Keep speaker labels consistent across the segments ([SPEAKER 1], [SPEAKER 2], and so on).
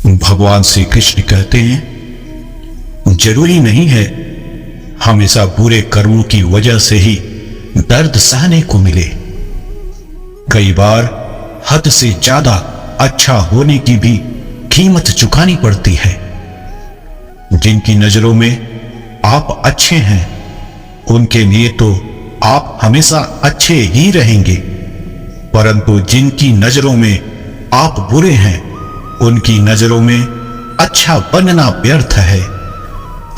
[SPEAKER 1] भगवान श्री कृष्ण कहते हैं, जरूरी नहीं है हमेशा बुरे कर्मों की वजह से ही दर्द सहने को मिले। कई बार हद से ज्यादा अच्छा होने की भी कीमत चुकानी पड़ती है। जिनकी नजरों में आप अच्छे हैं, उनके लिए तो आप हमेशा अच्छे ही रहेंगे, परंतु जिनकी नजरों में आप बुरे हैं, उनकी नजरों में अच्छा बनना व्यर्थ है।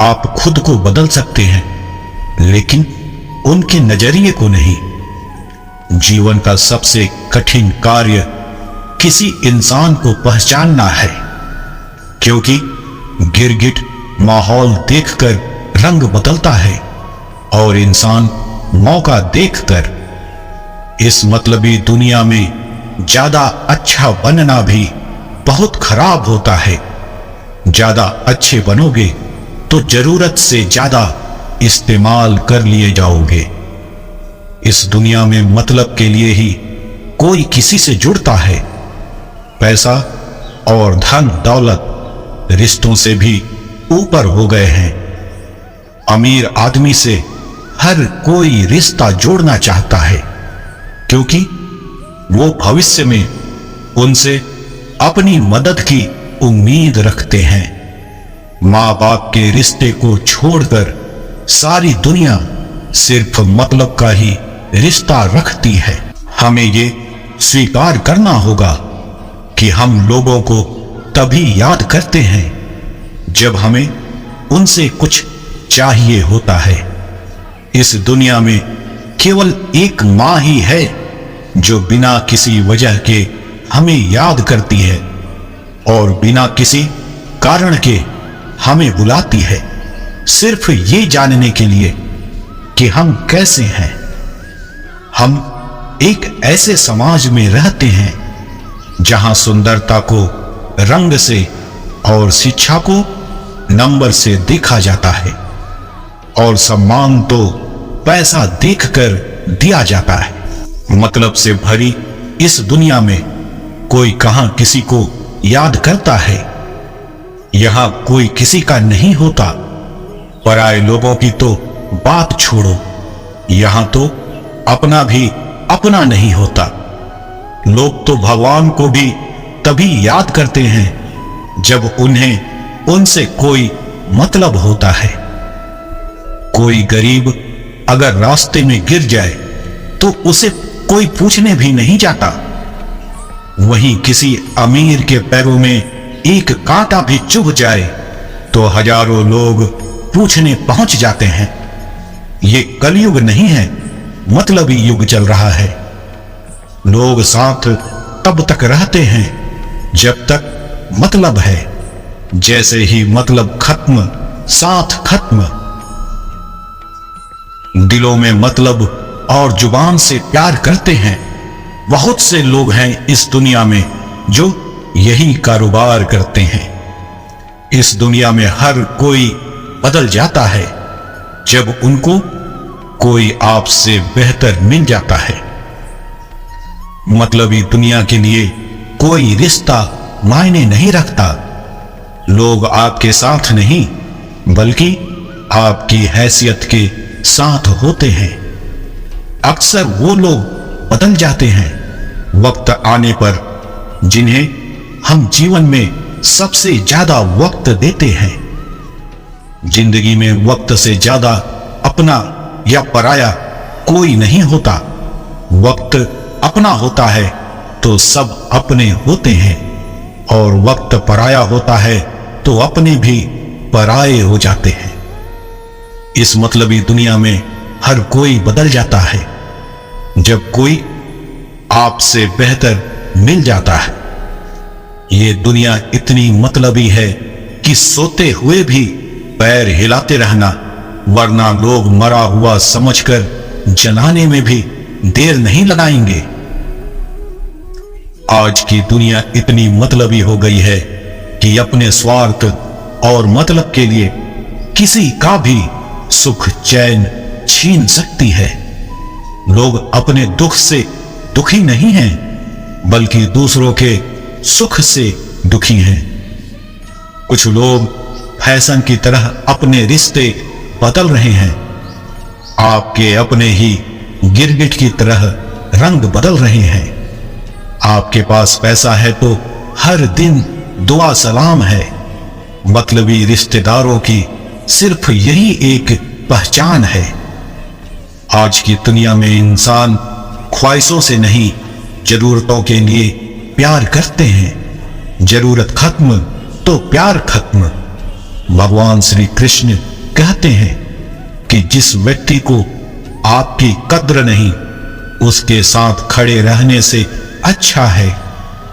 [SPEAKER 1] आप खुद को बदल सकते हैं, लेकिन उनके नजरिए को नहीं। जीवन का सबसे कठिन कार्य किसी इंसान को पहचानना है, क्योंकि गिरगिट माहौल देखकर रंग बदलता है और इंसान मौका देखकर। इस मतलबी दुनिया में ज्यादा अच्छा बनना भी बहुत खराब होता है। ज्यादा अच्छे बनोगे तो जरूरत से ज्यादा इस्तेमाल कर लिए जाओगे। इस दुनिया में मतलब के लिए ही कोई किसी से जुड़ता है। पैसा और धन दौलत रिश्तों से भी ऊपर हो गए हैं। अमीर आदमी से हर कोई रिश्ता जोड़ना चाहता है, क्योंकि वो भविष्य में उनसे अपनी मदद की उम्मीद रखते हैं। माँ बाप के रिश्ते को छोड़कर सारी दुनिया सिर्फ मतलब का ही रिश्ता रखती है। हमें ये स्वीकार करना होगा कि हम लोगों को तभी याद करते हैं जब हमें उनसे कुछ चाहिए होता है। इस दुनिया में केवल एक माँ ही है जो बिना किसी वजह के हमें याद करती है और बिना किसी कारण के हमें बुलाती है, सिर्फ ये जानने के लिए कि हम कैसे हैं। हम एक ऐसे समाज में रहते हैं जहां सुंदरता को रंग से और शिक्षा को नंबर से देखा जाता है और सम्मान तो पैसा देखकर दिया जाता है। मतलब से भरी इस दुनिया में कोई कहां किसी को याद करता है। यहां कोई किसी का नहीं होता। पराए लोगों की तो बात छोड़ो, यहां तो अपना भी अपना नहीं होता। लोग तो भगवान को भी तभी याद करते हैं जब उन्हें उनसे कोई मतलब होता है। कोई गरीब अगर रास्ते में गिर जाए तो उसे कोई पूछने भी नहीं जाता। वहीं किसी अमीर के पैरों में एक कांटा भी चुभ जाए तो हजारों लोग पूछने पहुंच जाते हैं। ये कलयुग नहीं है, मतलबी युग चल रहा है। लोग साथ तब तक रहते हैं जब तक मतलब है। जैसे ही मतलब खत्म, साथ खत्म। दिलों में मतलब और जुबान से प्यार करते हैं। बहुत से लोग हैं इस दुनिया में जो यही कारोबार करते हैं। इस दुनिया में हर कोई बदल जाता है जब उनको कोई आपसे बेहतर मिल जाता है। मतलबी दुनिया के लिए कोई रिश्ता मायने नहीं रखता। लोग आपके साथ नहीं बल्कि आपकी हैसियत के साथ होते हैं। अक्सर वो लोग बदल जाते हैं वक्त आने पर जिन्हें हम जीवन में सबसे ज्यादा वक्त देते हैं। जिंदगी में वक्त से ज्यादा अपना या पराया कोई नहीं होता। वक्त अपना होता है तो सब अपने होते हैं, और वक्त पराया होता है तो अपने भी पराये हो जाते हैं। इस मतलबी दुनिया में हर कोई बदल जाता है जब कोई आपसे बेहतर मिल जाता है। ये दुनिया इतनी मतलबी है कि सोते हुए भी पैर हिलाते रहना, वरना लोग मरा हुआ समझकर जलाने में भी देर नहीं लगाएंगे। आज की दुनिया इतनी मतलबी हो गई है कि अपने स्वार्थ और मतलब के लिए किसी का भी सुख चैन छीन सकती है। लोग अपने दुख से दुखी नहीं हैं, बल्कि दूसरों के सुख से दुखी हैं। कुछ लोग फैशन की तरह अपने रिश्ते बदल रहे हैं। आपके अपने ही गिरगिट की तरह रंग बदल रहे हैं। आपके पास पैसा है तो हर दिन दुआ सलाम है। मतलबी रिश्तेदारों की सिर्फ यही एक पहचान है। आज की दुनिया में इंसान ख्वाहिशों से नहीं, जरूरतों के लिए प्यार करते हैं। जरूरत खत्म तो प्यार खत्म। भगवान श्री कृष्ण कहते हैं कि जिस व्यक्ति को आपकी कद्र नहीं, उसके साथ खड़े रहने से अच्छा है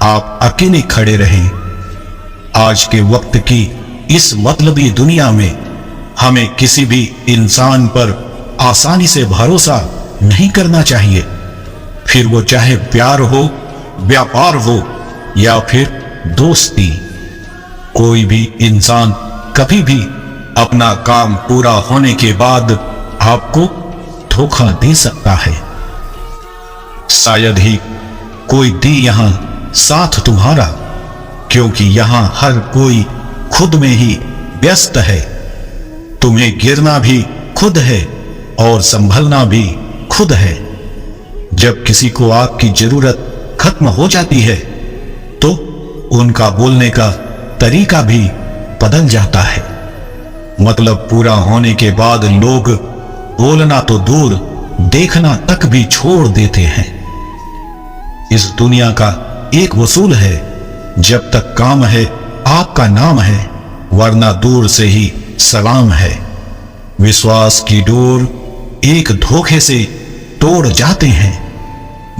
[SPEAKER 1] आप अकेले खड़े रहें। आज के वक्त की इस मतलबी दुनिया में हमें किसी भी इंसान पर आसानी से भरोसा नहीं करना चाहिए, फिर वो चाहे प्यार हो, व्यापार हो या फिर दोस्ती। कोई भी इंसान कभी भी अपना काम पूरा होने के बाद आपको धोखा दे सकता है। शायद ही कोई दे यहां साथ तुम्हारा, क्योंकि यहां हर कोई खुद में ही व्यस्त है। तुम्हें गिरना भी खुद है और संभलना भी खुद है। जब किसी को आपकी जरूरत खत्म हो जाती है तो उनका बोलने का तरीका भी बदल जाता है। मतलब पूरा होने के बाद लोग बोलना तो दूर, देखना तक भी छोड़ देते हैं। इस दुनिया का एक वसूल है, जब तक काम है आपका नाम है, वरना दूर से ही सलाम है। विश्वास की डोर एक धोखे से तोड़ जाते हैं।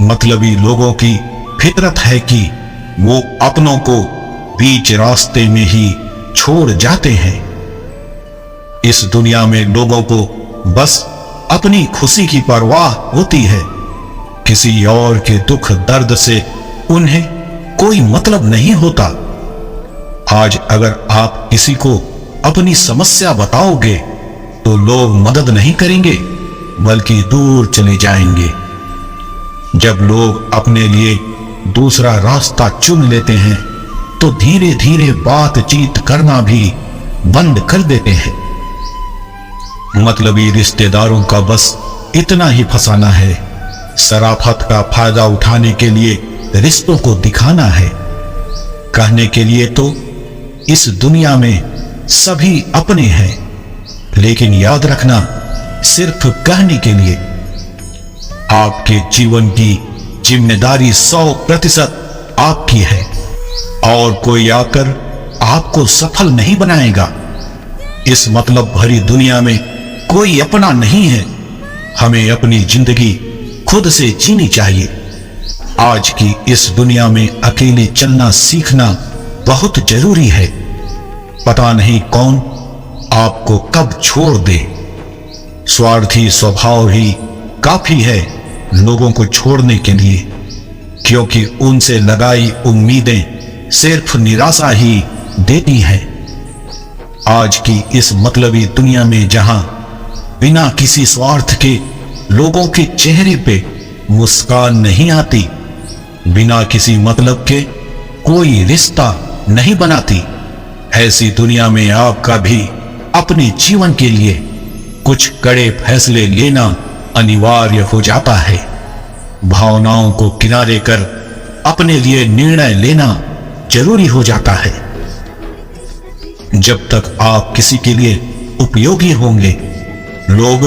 [SPEAKER 1] मतलबी लोगों की फितरत है कि वो अपनों को बीच रास्ते में ही छोड़ जाते हैं। इस दुनिया में लोगों को बस अपनी खुशी की परवाह होती है। किसी और के दुख दर्द से उन्हें कोई मतलब नहीं होता। आज अगर आप किसी को अपनी समस्या बताओगे तो लोग मदद नहीं करेंगे बल्कि दूर चले जाएंगे। जब लोग अपने लिए दूसरा रास्ता चुन लेते हैं तो धीरे धीरे बातचीत करना भी बंद कर देते हैं। मतलबी रिश्तेदारों का बस इतना ही फंसाना है, शराफत का फायदा उठाने के लिए रिश्तों को दिखाना है। कहने के लिए तो इस दुनिया में सभी अपने हैं, लेकिन याद रखना सिर्फ कहने के लिए। आपके जीवन की जिम्मेदारी 100% आपकी है और कोई आकर आपको सफल नहीं बनाएगा। इस मतलब भरी दुनिया में कोई अपना नहीं है। हमें अपनी जिंदगी खुद से जीनी चाहिए। आज की इस दुनिया में अकेले चलना सीखना बहुत जरूरी है। पता नहीं कौन आपको कब छोड़ दे। स्वार्थी स्वभाव ही काफी है लोगों को छोड़ने के लिए, क्योंकि उनसे लगाई उम्मीदें सिर्फ निराशा ही देती हैं। आज की इस मतलबी दुनिया में जहां बिना किसी स्वार्थ के लोगों के चेहरे पे मुस्कान नहीं आती, बिना किसी मतलब के कोई रिश्ता नहीं बनाती, ऐसी दुनिया में आपका भी अपने जीवन के लिए कुछ कड़े फैसले लेना अनिवार्य हो जाता है। भावनाओं को किनारे कर अपने लिए निर्णय लेना जरूरी हो जाता है। जब तक आप किसी के लिए उपयोगी होंगे, लोग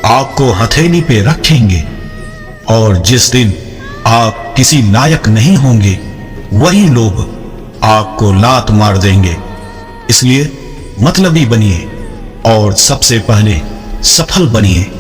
[SPEAKER 1] आपको हथेली पे रखेंगे, और जिस दिन आप किसी लायक नहीं होंगे, वही लोग आपको लात मार देंगे। इसलिए मतलबी बनिए और सबसे पहले सफल बनिए।